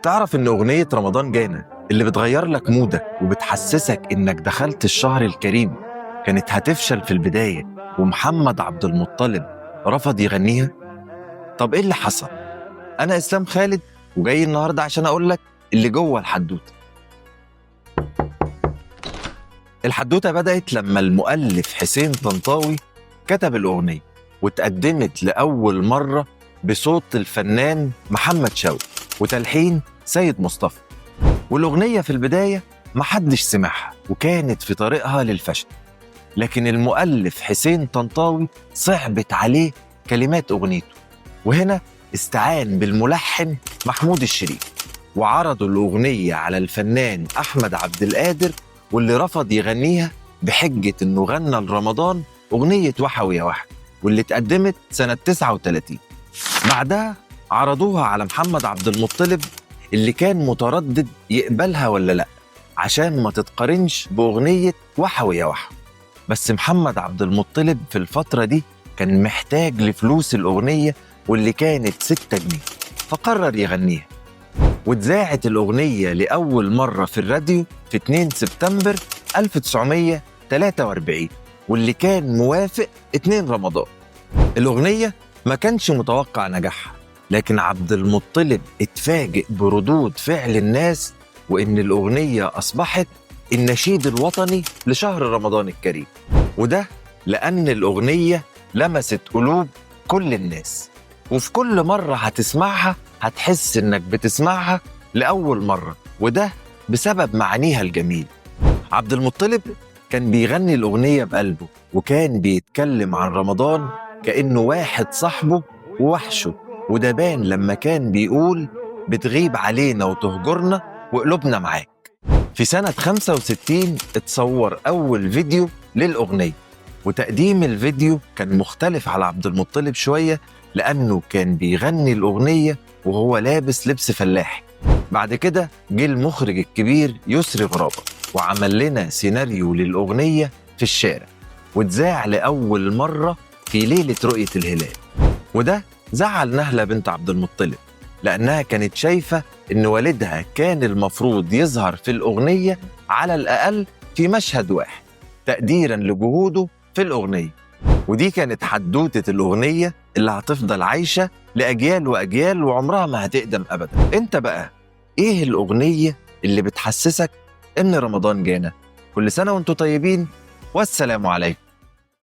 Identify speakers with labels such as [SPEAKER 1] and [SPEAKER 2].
[SPEAKER 1] تعرف إن أغنية رمضان جانا اللي بتغير لك مودك وبتحسسك إنك دخلت الشهر الكريم كانت هتفشل في البداية ومحمد عبد المطلب رفض يغنيها؟ طب إيه اللي حصل؟ أنا إسلام خالد وجاي النهاردة عشان أقول لك اللي جوه الحدوتة. الحدوتة بدأت لما المؤلف حسين طنطاوي كتب الأغنية واتقدمت لأول مرة بصوت الفنان محمد شوقي وتلحين سيد مصطفى، والأغنية في البداية محدش سمعها وكانت في طريقها للفشل، لكن المؤلف حسين طنطاوي صعبت عليه كلمات أغنيته، وهنا استعان بالملحن محمود الشريف وعرضوا الأغنية على الفنان أحمد عبد القادر، واللي رفض يغنيها بحجة إنه غنى لرمضان أغنية وحوي يا وحوي واللي اتقدمت سنة 39. بعدها عرضوها على محمد عبد المطلب اللي كان متردد يقبلها ولا لأ عشان ما تتقارنش بأغنية وحوي يا وحوي، بس محمد عبد المطلب في الفترة دي كان محتاج لفلوس الأغنية واللي كانت 6 جنيه، فقرر يغنيها واتذاعت الأغنية لأول مرة في الراديو في 2 سبتمبر 1943 واللي كان موافق 2 رمضان. الأغنية ما كانش متوقع نجاحها، لكن عبد المطلب اتفاجئ بردود فعل الناس وإن الأغنية أصبحت النشيد الوطني لشهر رمضان الكريم، وده لأن الأغنية لمست قلوب كل الناس، وفي كل مرة هتسمعها هتحس إنك بتسمعها لأول مرة، وده بسبب معانيها الجميل. عبد المطلب كان بيغني الأغنية بقلبه وكان بيتكلم عن رمضان كأنه واحد صاحبه ووحشه، وده بان لما كان بيقول بتغيب علينا وتهجرنا وقلوبنا معاك. في سنة 65 اتصور أول فيديو للأغنية، وتقديم الفيديو كان مختلف على عبد المطلب شوية لأنه كان بيغني الأغنية وهو لابس لبس فلاحي. بعد كده جه المخرج الكبير يسري غرابة وعمل لنا سيناريو للأغنية في الشارع واتذاع لأول مرة في ليلة رؤية الهلال، وده زعل نهلة بنت عبد المطلب لأنها كانت شايفة إن والدها كان المفروض يظهر في الأغنية على الأقل في مشهد واحد تقديراً لجهوده في الأغنية، ودي كانت حدوتة الأغنية اللي هتفضل عايشة لأجيال وأجيال وعمرها ما هتقدم أبداً. أنت بقى إيه الأغنية اللي بتحسسك إن رمضان جانا؟ كل سنة وأنتم طيبين والسلام عليكم.